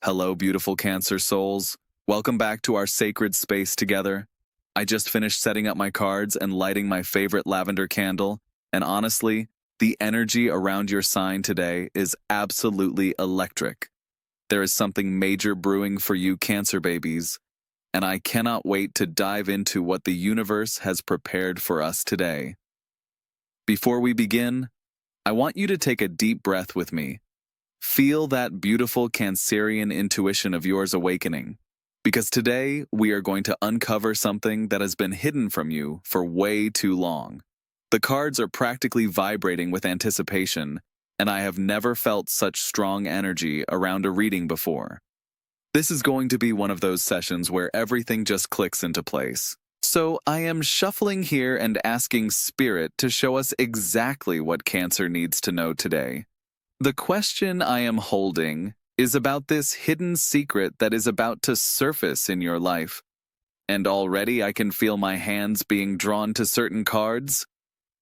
Hello, beautiful Cancer souls. Welcome back to our sacred space together. I just finished setting up my cards and lighting my favorite lavender candle, and honestly, the energy around your sign today is absolutely electric. There is something major brewing for you, Cancer babies, and I cannot wait to dive into what the universe has prepared for us today. Before we begin, I want you to take a deep breath with me. Feel that beautiful Cancerian intuition of yours awakening, because today we are going to uncover something that has been hidden from you for way too long. The cards are practically vibrating with anticipation, and I have never felt such strong energy around a reading before. This is going to be one of those sessions where everything just clicks into place. So I am shuffling here and asking Spirit to show us exactly what Cancer needs to know today. The question I am holding is about this hidden secret that is about to surface in your life. And already I can feel my hands being drawn to certain cards.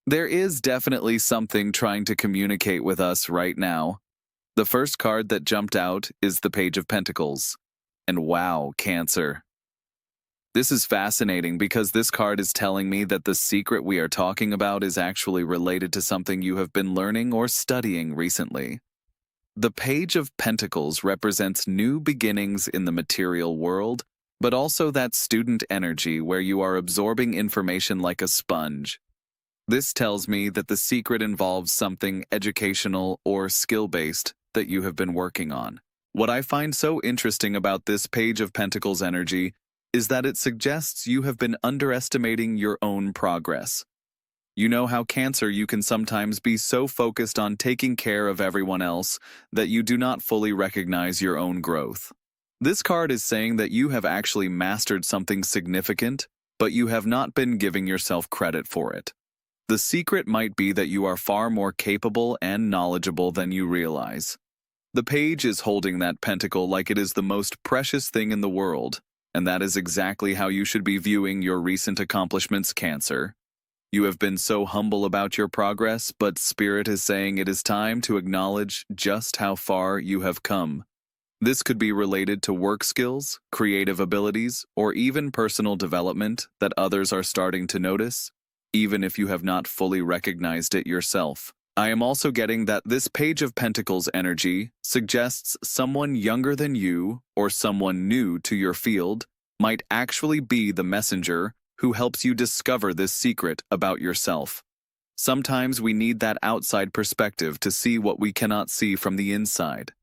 There is definitely something trying to communicate with us right now. The first card that jumped out is the Page of Pentacles. And wow, Cancer. This is fascinating because this card is telling me that the secret we are talking about is actually related to something you have been learning or studying recently. The Page of Pentacles represents new beginnings in the material world, but also that student energy where you are absorbing information like a sponge. This tells me that the secret involves something educational or skill-based that you have been working on. What I find so interesting about this Page of Pentacles energy is that it suggests you have been underestimating your own progress. You know how, Cancer, you can sometimes be so focused on taking care of everyone else that you do not fully recognize your own growth. This card is saying that you have actually mastered something significant, but you have not been giving yourself credit for it. The secret might be that you are far more capable and knowledgeable than you realize. The page is holding that pentacle like it is the most precious thing in the world. And that is exactly how you should be viewing your recent accomplishments, Cancer. You have been so humble about your progress, but Spirit is saying it is time to acknowledge just how far you have come. This could be related to work skills, creative abilities, or even personal development that others are starting to notice, even if you have not fully recognized it yourself. I am also getting that this Page of Pentacles energy suggests someone younger than you or someone new to your field might actually be the messenger who helps you discover this secret about yourself. Sometimes we need that outside perspective to see what we cannot see from the inside.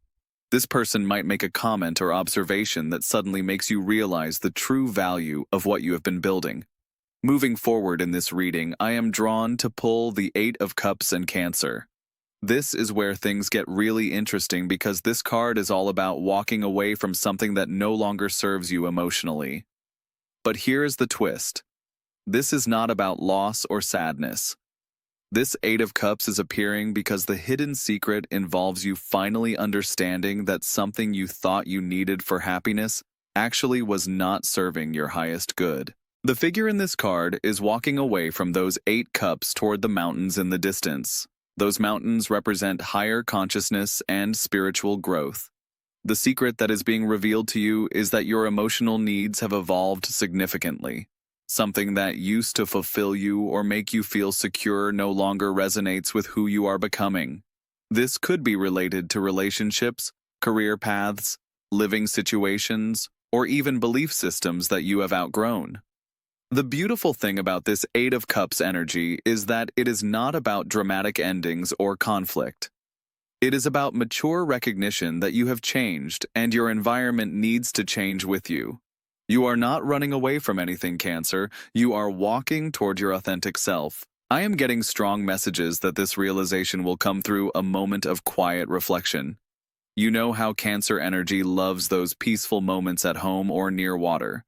This person might make a comment or observation that suddenly makes you realize the true value of what you have been building. Moving forward in this reading, I am drawn to pull the Eight of Cups and Cancer. This is where things get really interesting because this card is all about walking away from something that no longer serves you emotionally. But here is the twist. This is not about loss or sadness. This Eight of Cups is appearing because the hidden secret involves you finally understanding that something you thought you needed for happiness actually was not serving your highest good. The figure in this card is walking away from those 8 cups toward the mountains in the distance. Those mountains represent higher consciousness and spiritual growth. The secret that is being revealed to you is that your emotional needs have evolved significantly. Something that used to fulfill you or make you feel secure no longer resonates with who you are becoming. This could be related to relationships, career paths, living situations, or even belief systems that you have outgrown. The beautiful thing about this Eight of Cups energy is that it is not about dramatic endings or conflict. It is about mature recognition that you have changed and your environment needs to change with you. You are not running away from anything, Cancer. You are walking toward your authentic self. I am getting strong messages that this realization will come through a moment of quiet reflection. You know how Cancer energy loves those peaceful moments at home or near water.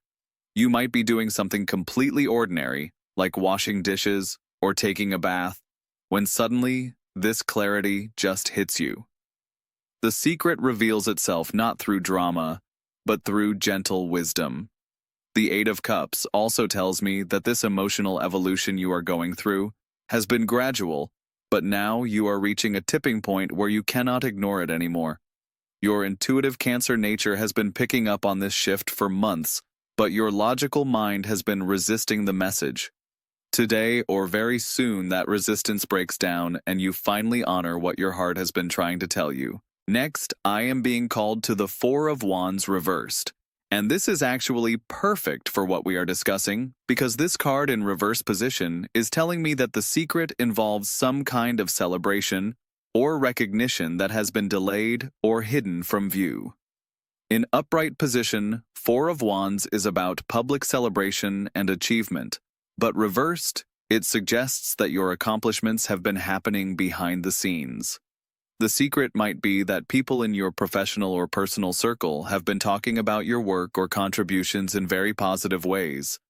You might be doing something completely ordinary, like washing dishes or taking a bath, when suddenly this clarity just hits you. The secret reveals itself not through drama, but through gentle wisdom. The Eight of Cups also tells me that this emotional evolution you are going through has been gradual, but now you are reaching a tipping point where you cannot ignore it anymore. Your intuitive Cancer nature has been picking up on this shift for months, but your logical mind has been resisting the message. Today or very soon, that resistance breaks down and you finally honor what your heart has been trying to tell you. Next, I am being called to the Four of Wands reversed. And this is actually perfect for what we are discussing, because this card in reverse position is telling me that the secret involves some kind of celebration or recognition that has been delayed or hidden from view. In upright position, Four of Wands is about public celebration and achievement, but reversed, it suggests that your accomplishments have been happening behind the scenes. The secret might be that people in your professional or personal circle have been talking about your work or contributions in very positive ways,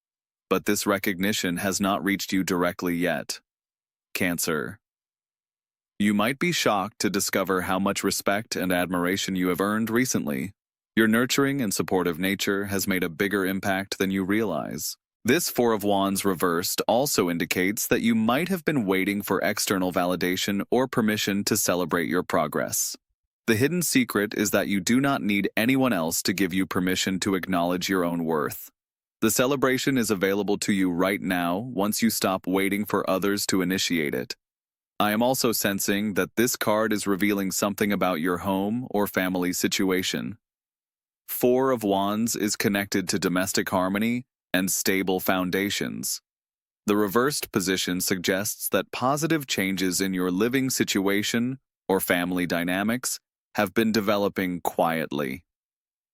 but this recognition has not reached you directly yet. Cancer. You might be shocked to discover how much respect and admiration you have earned recently. Your nurturing and supportive nature has made a bigger impact than you realize. This Four of Wands reversed also indicates that you might have been waiting for external validation or permission to celebrate your progress. The hidden secret is that you do not need anyone else to give you permission to acknowledge your own worth. The celebration is available to you right now once you stop waiting for others to initiate it. I am also sensing that this card is revealing something about your home or family situation. Four of Wands is connected to domestic harmony and stable foundations. The reversed position suggests that positive changes in your living situation or family dynamics have been developing quietly.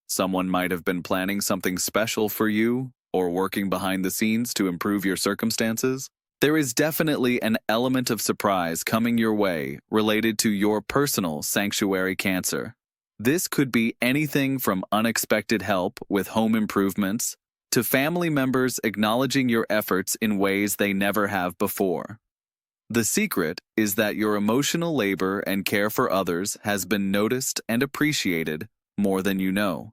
Someone might have been planning something special for you or working behind the scenes to improve your circumstances. There is definitely an element of surprise coming your way related to your personal sanctuary Cancer. This could be anything from unexpected help with home improvements to family members acknowledging your efforts in ways they never have before. The secret is that your emotional labor and care for others has been noticed and appreciated more than you know.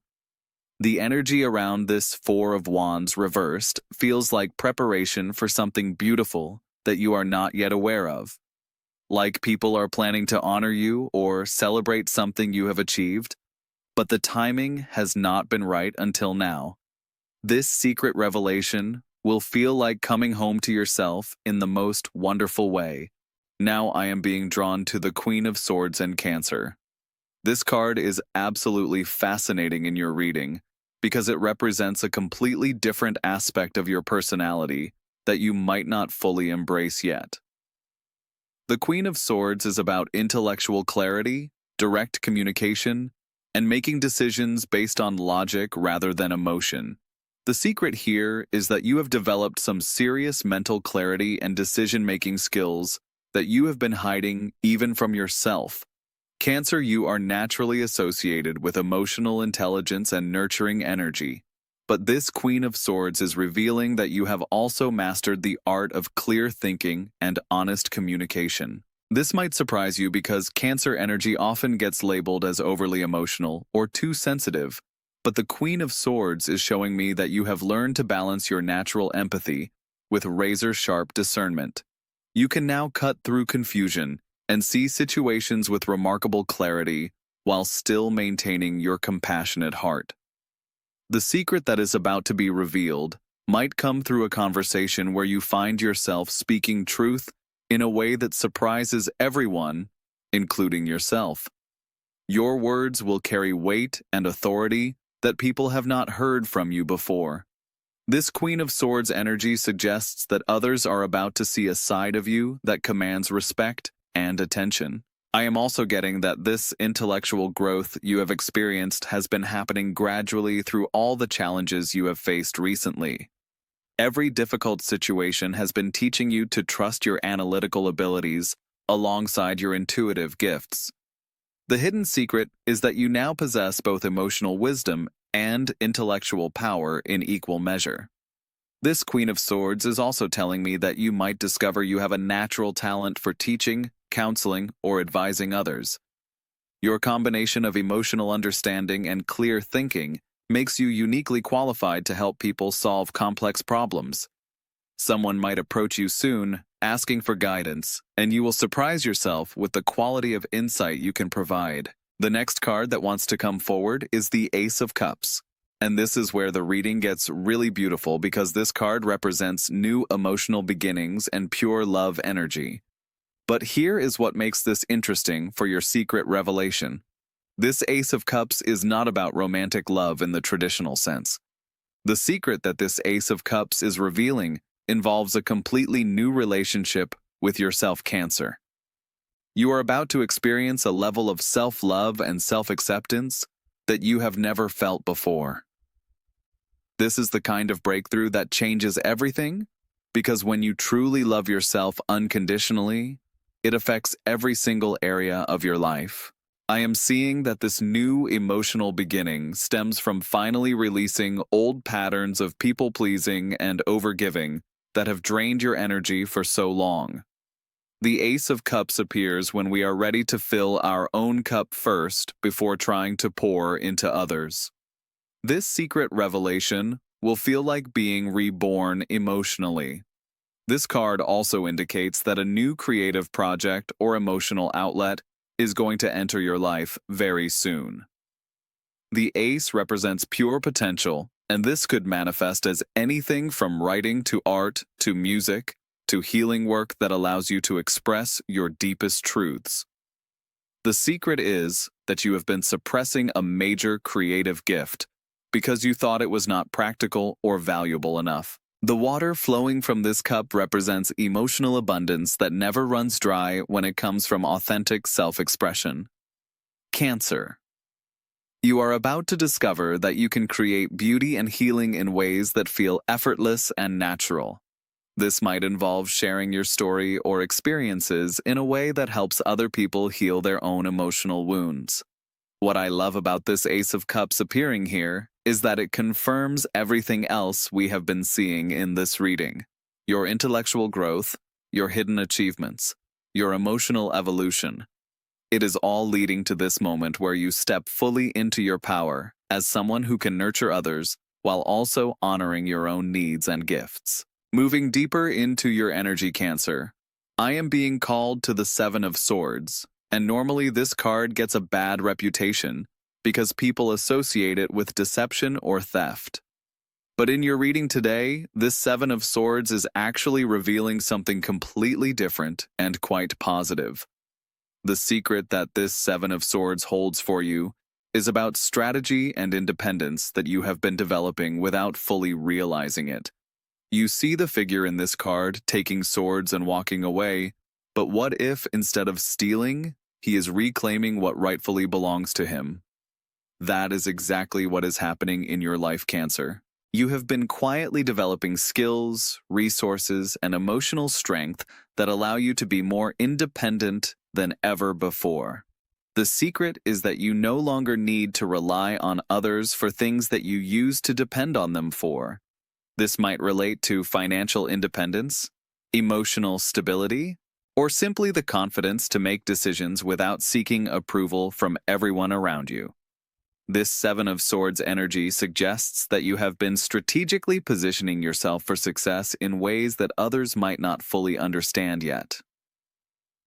The energy around this Four of Wands reversed feels like preparation for something beautiful that you are not yet aware of. Like people are planning to honor you or celebrate something you have achieved, but the timing has not been right until now. This secret revelation will feel like coming home to yourself in the most wonderful way. Now I am being drawn to the Queen of Swords and Cancer. This card is absolutely fascinating in your reading because it represents a completely different aspect of your personality that you might not fully embrace yet. The Queen of Swords is about intellectual clarity, direct communication, and making decisions based on logic rather than emotion. The secret here is that you have developed some serious mental clarity and decision-making skills that you have been hiding even from yourself. Cancer, you are naturally associated with emotional intelligence and nurturing energy, but this Queen of Swords is revealing that you have also mastered the art of clear thinking and honest communication. This might surprise you because Cancer energy often gets labeled as overly emotional or too sensitive, but the Queen of Swords is showing me that you have learned to balance your natural empathy with razor-sharp discernment. You can now cut through confusion and see situations with remarkable clarity while still maintaining your compassionate heart. The secret that is about to be revealed might come through a conversation where you find yourself speaking truth in a way that surprises everyone, including yourself. Your words will carry weight and authority that people have not heard from you before. This Queen of Swords energy suggests that others are about to see a side of you that commands respect and attention. I am also getting that this intellectual growth you have experienced has been happening gradually through all the challenges you have faced recently. Every difficult situation has been teaching you to trust your analytical abilities alongside your intuitive gifts. The hidden secret is that you now possess both emotional wisdom and intellectual power in equal measure. This Queen of Swords is also telling me that you might discover you have a natural talent for teaching, counseling, or advising others. Your combination of emotional understanding and clear thinking makes you uniquely qualified to help people solve complex problems. Someone might approach you soon, asking for guidance, and you will surprise yourself with the quality of insight you can provide. The next card that wants to come forward is the Ace of Cups. And this is where the reading gets really beautiful because this card represents new emotional beginnings and pure love energy. But here is what makes this interesting for your secret revelation. This Ace of Cups is not about romantic love in the traditional sense. The secret that this Ace of Cups is revealing involves a completely new relationship with yourself, Cancer. You are about to experience a level of self-love and self-acceptance that you have never felt before. This is the kind of breakthrough that changes everything, because when you truly love yourself unconditionally, it affects every single area of your life. I am seeing that this new emotional beginning stems from finally releasing old patterns of people-pleasing and overgiving that have drained your energy for so long. The Ace of Cups appears when we are ready to fill our own cup first before trying to pour into others. This secret revelation will feel like being reborn emotionally. This card also indicates that a new creative project or emotional outlet is going to enter your life very soon. The Ace represents pure potential, and this could manifest as anything from writing to art to music to healing work that allows you to express your deepest truths. The secret is that you have been suppressing a major creative gift because you thought it was not practical or valuable enough. The water flowing from this cup represents emotional abundance that never runs dry when it comes from authentic self-expression. Cancer. You are about to discover that you can create beauty and healing in ways that feel effortless and natural. This might involve sharing your story or experiences in a way that helps other people heal their own emotional wounds. What I love about this Ace of Cups appearing here is that it confirms everything else we have been seeing in this reading. Your intellectual growth, your hidden achievements, your emotional evolution. It is all leading to this moment where you step fully into your power as someone who can nurture others while also honoring your own needs and gifts. Moving deeper into your energy, Cancer, I am being called to the Seven of Swords, and normally this card gets a bad reputation because people associate it with deception or theft. But in your reading today, this Seven of Swords is actually revealing something completely different and quite positive. The secret that this Seven of Swords holds for you is about strategy and independence that you have been developing without fully realizing it. You see the figure in this card taking swords and walking away, but what if, instead of stealing, he is reclaiming what rightfully belongs to him? That is exactly what is happening in your life, Cancer. You have been quietly developing skills, resources, and emotional strength that allow you to be more independent than ever before. The secret is that you no longer need to rely on others for things that you used to depend on them for. This might relate to financial independence, emotional stability, or simply the confidence to make decisions without seeking approval from everyone around you. This Seven of Swords energy suggests that you have been strategically positioning yourself for success in ways that others might not fully understand yet.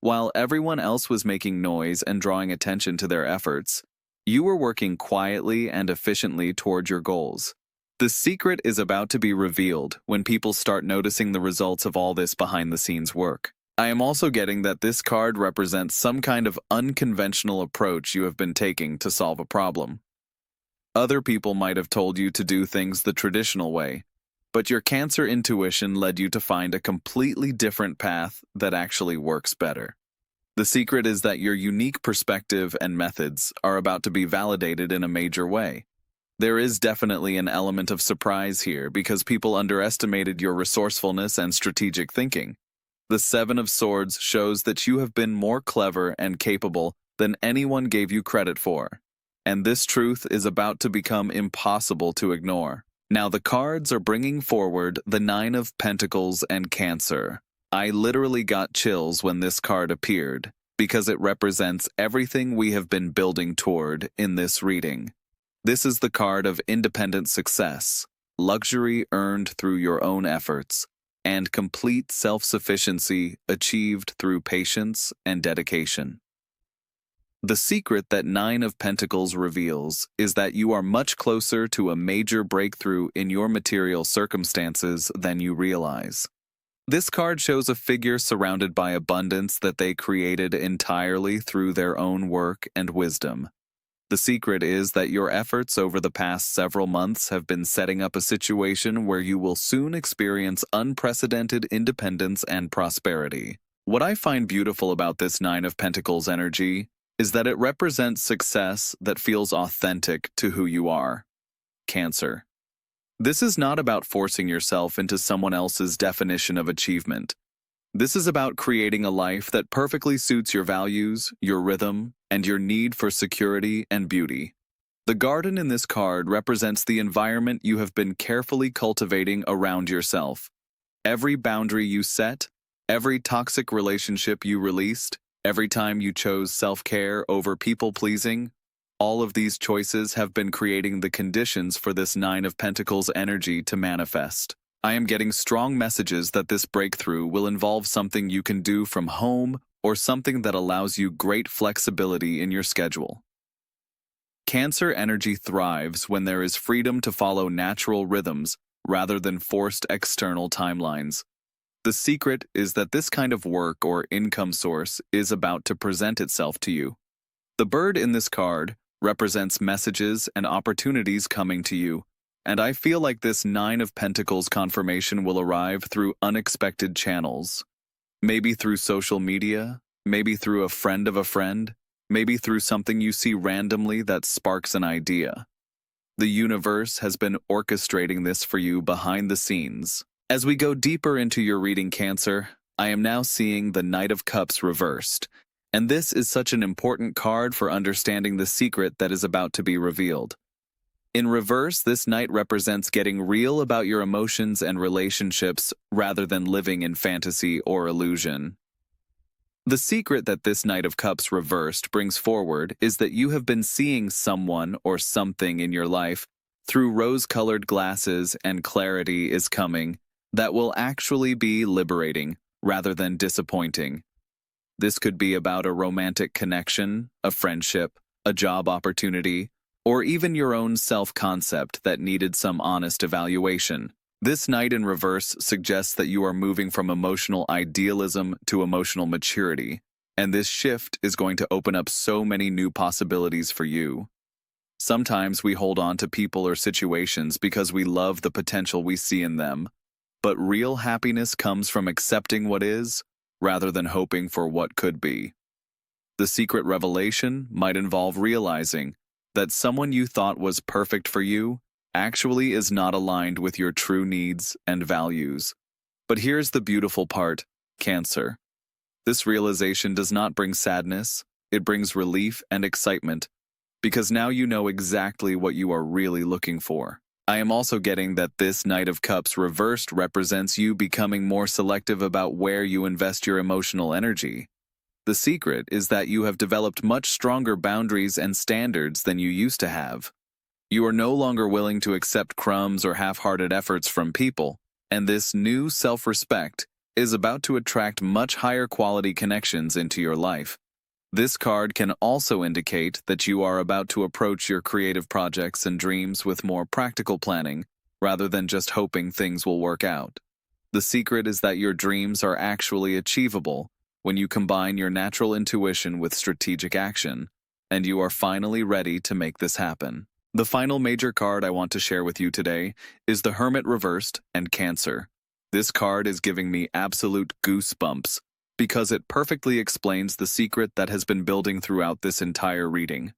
While everyone else was making noise and drawing attention to their efforts, you were working quietly and efficiently toward your goals. The secret is about to be revealed when people start noticing the results of all this behind-the-scenes work. I am also getting that this card represents some kind of unconventional approach you have been taking to solve a problem. Other people might have told you to do things the traditional way, but your Cancer intuition led you to find a completely different path that actually works better. The secret is that your unique perspective and methods are about to be validated in a major way. There is definitely an element of surprise here because people underestimated your resourcefulness and strategic thinking. The Seven of Swords shows that you have been more clever and capable than anyone gave you credit for, and this truth is about to become impossible to ignore. Now the cards are bringing forward the Nine of Pentacles and Cancer. I literally got chills when this card appeared because it represents everything we have been building toward in this reading. This is the card of independent success, luxury earned through your own efforts, and complete self-sufficiency achieved through patience and dedication. The secret that Nine of Pentacles reveals is that you are much closer to a major breakthrough in your material circumstances than you realize. This card shows a figure surrounded by abundance that they created entirely through their own work and wisdom. The secret is that your efforts over the past several months have been setting up a situation where you will soon experience unprecedented independence and prosperity. What I find beautiful about this Nine of Pentacles energy is that it represents success that feels authentic to who you are. Cancer. This is not about forcing yourself into someone else's definition of achievement. This is about creating a life that perfectly suits your values, your rhythm, and your need for security and beauty. The garden in this card represents the environment you have been carefully cultivating around yourself. Every boundary you set, every toxic relationship you released, every time you chose self-care over people-pleasing, all of these choices have been creating the conditions for this Nine of Pentacles energy to manifest. I am getting strong messages that this breakthrough will involve something you can do from home or something that allows you great flexibility in your schedule. Cancer energy thrives when there is freedom to follow natural rhythms rather than forced external timelines. The secret is that this kind of work or income source is about to present itself to you. The bird in this card represents messages and opportunities coming to you, and I feel like this Nine of Pentacles confirmation will arrive through unexpected channels. Maybe through social media, maybe through a friend, maybe through something you see randomly that sparks an idea. The universe has been orchestrating this for you behind the scenes. As we go deeper into your reading, Cancer, I am now seeing the Knight of Cups reversed, and this is such an important card for understanding the secret that is about to be revealed. In reverse, this Knight represents getting real about your emotions and relationships rather than living in fantasy or illusion. The secret that this Knight of Cups reversed brings forward is that you have been seeing someone or something in your life through rose-colored glasses, and clarity is coming that will actually be liberating rather than disappointing. This could be about a romantic connection, a friendship, a job opportunity, or even your own self-concept that needed some honest evaluation. This Knight in reverse suggests that you are moving from emotional idealism to emotional maturity, and this shift is going to open up so many new possibilities for you. Sometimes we hold on to people or situations because we love the potential we see in them, but real happiness comes from accepting what is, rather than hoping for what could be. The secret revelation might involve realizing that someone you thought was perfect for you actually is not aligned with your true needs and values. But here's the beautiful part, Cancer. This realization does not bring sadness, it brings relief and excitement, because now you know exactly what you are really looking for. I am also getting that this Knight of Cups reversed represents you becoming more selective about where you invest your emotional energy. The secret is that you have developed much stronger boundaries and standards than you used to have. You are no longer willing to accept crumbs or half-hearted efforts from people, and this new self-respect is about to attract much higher quality connections into your life. This card can also indicate that you are about to approach your creative projects and dreams with more practical planning, rather than just hoping things will work out. The secret is that your dreams are actually achievable when you combine your natural intuition with strategic action, and you are finally ready to make this happen. The final major card I want to share with you today is the Hermit reversed and Cancer. This card is giving me absolute goosebumps because it perfectly explains the secret that has been building throughout this entire reading.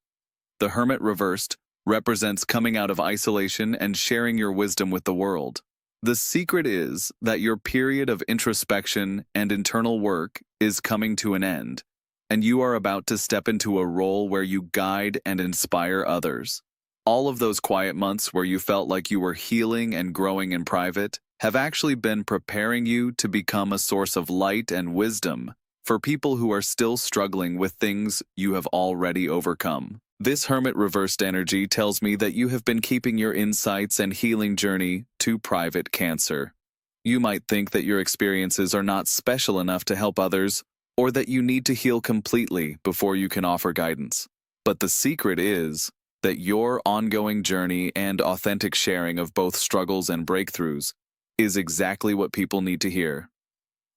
The Hermit reversed represents coming out of isolation and sharing your wisdom with the world. The secret is that your period of introspection and internal work is coming to an end, and you are about to step into a role where you guide and inspire others. All of those quiet months where you felt like you were healing and growing in private have actually been preparing you to become a source of light and wisdom for people who are still struggling with things you have already overcome. This Hermit reversed energy tells me that you have been keeping your insights and healing journey too private, Cancer. You might think that your experiences are not special enough to help others, or that you need to heal completely before you can offer guidance. But the secret is that your ongoing journey and authentic sharing of both struggles and breakthroughs is exactly what people need to hear.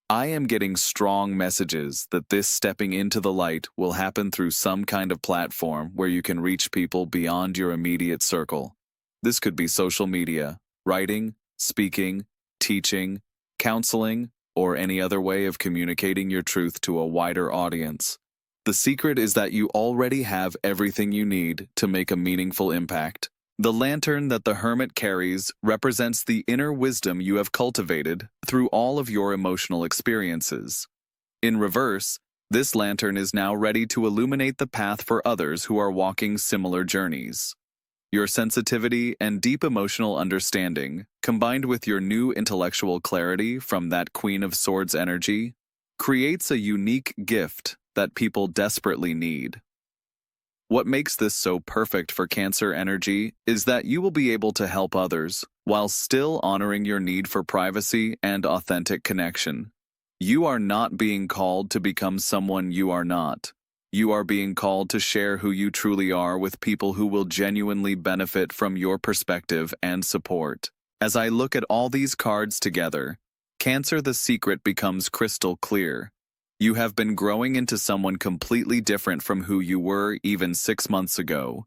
I am getting strong messages that this stepping into the light will happen through some kind of platform where you can reach people beyond your immediate circle. This could be social media, writing, speaking, teaching, counseling, or any other way of communicating your truth to a wider audience. The secret is that you already have everything you need to make a meaningful impact. The lantern that the hermit carries represents the inner wisdom you have cultivated through all of your emotional experiences. In reverse, this lantern is now ready to illuminate the path for others who are walking similar journeys. Your sensitivity and deep emotional understanding, combined with your new intellectual clarity from that Queen of Swords energy, creates a unique gift that people desperately need. What makes this so perfect for Cancer energy is that you will be able to help others while still honoring your need for privacy and authentic connection. You are not being called to become someone you are not. You are being called to share who you truly are with people who will genuinely benefit from your perspective and support. As I look at all these cards together, Cancer, the secret becomes crystal clear. You have been growing into someone completely different from who you were even 6 months ago.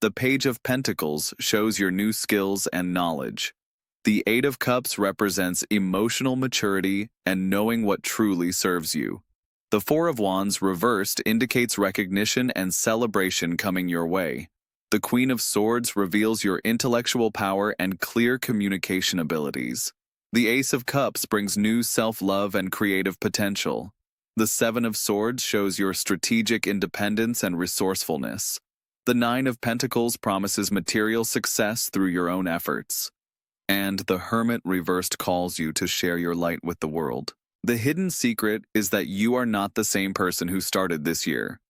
The Page of Pentacles shows your new skills and knowledge. The Eight of Cups represents emotional maturity and knowing what truly serves you. The Four of Wands reversed indicates recognition and celebration coming your way. The Queen of Swords reveals your intellectual power and clear communication abilities. The Ace of Cups brings new self-love and creative potential. The Seven of Swords shows your strategic independence and resourcefulness. The Nine of Pentacles promises material success through your own efforts. And the Hermit reversed calls you to share your light with the world. The hidden secret is that you are not the same person who started this year.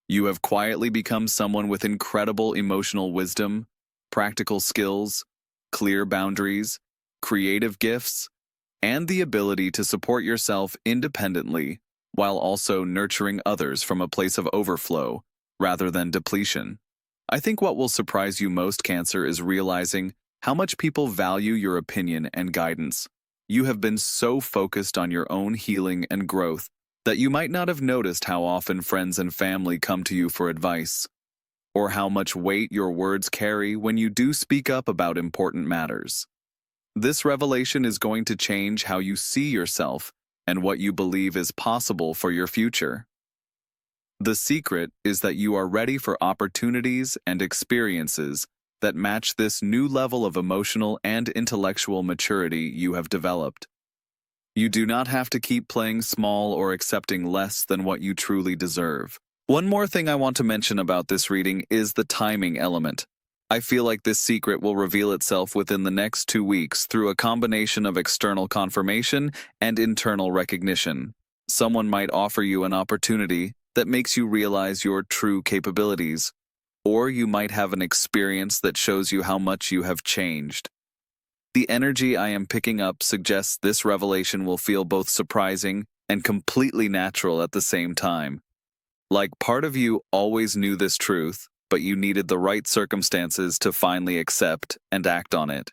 You have quietly become someone with incredible emotional wisdom, practical skills, clear boundaries, creative gifts, and the ability to support yourself independently while also nurturing others from a place of overflow rather than depletion. I think what will surprise you most, Cancer, is realizing how much people value your opinion and guidance. You have been so focused on your own healing and growth that you might not have noticed how often friends and family come to you for advice, or how much weight your words carry when you do speak up about important matters. This revelation is going to change how you see yourself and what you believe is possible for your future. The secret is that you are ready for opportunities and experiences that match this new level of emotional and intellectual maturity you have developed. You do not have to keep playing small or accepting less than what you truly deserve. One more thing I want to mention about this reading is the timing element. I feel like this secret will reveal itself within the next 2 weeks through a combination of external confirmation and internal recognition. Someone might offer you an opportunity that makes you realize your true capabilities, or you might have an experience that shows you how much you have changed. The energy I am picking up suggests this revelation will feel both surprising and completely natural at the same time. Like part of you always knew this truth, but you needed the right circumstances to finally accept and act on it.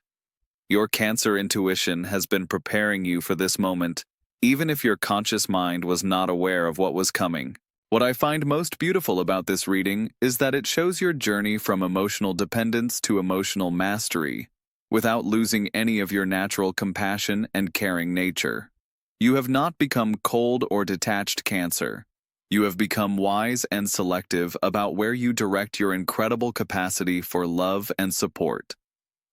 Your Cancer intuition has been preparing you for this moment, even if your conscious mind was not aware of what was coming. What I find most beautiful about this reading is that it shows your journey from emotional dependence to emotional mastery, without losing any of your natural compassion and caring nature. You have not become cold or detached, Cancer. You have become wise and selective about where you direct your incredible capacity for love and support.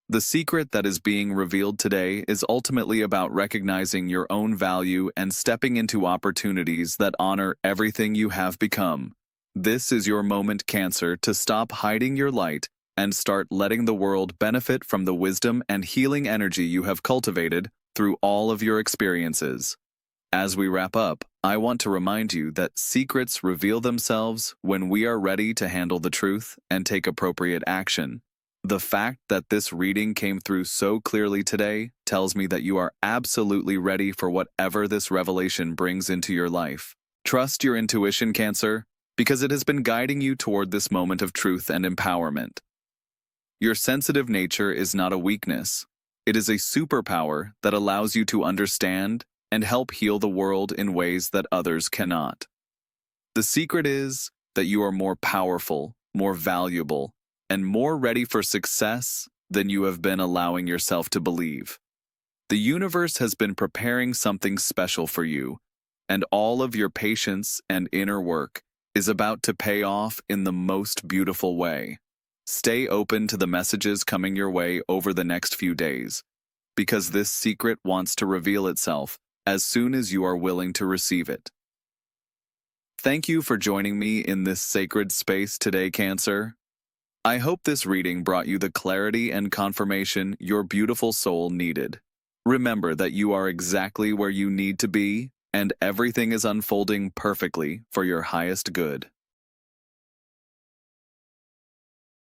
The secret that is being revealed today is ultimately about recognizing your own value and stepping into opportunities that honor everything you have become. This is your moment, Cancer, to stop hiding your light and start letting the world benefit from the wisdom and healing energy you have cultivated through all of your experiences. As we wrap up, I want to remind you that secrets reveal themselves when we are ready to handle the truth and take appropriate action. The fact that this reading came through so clearly today tells me that you are absolutely ready for whatever this revelation brings into your life. Trust your intuition, Cancer, because it has been guiding you toward this moment of truth and empowerment. Your sensitive nature is not a weakness. It is a superpower that allows you to understand and help heal the world in ways that others cannot. The secret is that you are more powerful, more valuable, and more ready for success than you have been allowing yourself to believe. The universe has been preparing something special for you, and all of your patience and inner work is about to pay off in the most beautiful way. Stay open to the messages coming your way over the next few days, because this secret wants to reveal itself as soon as you are willing to receive it. Thank you for joining me in this sacred space today, Cancer. I hope this reading brought you the clarity and confirmation your beautiful soul needed. Remember that you are exactly where you need to be, and everything is unfolding perfectly for your highest good.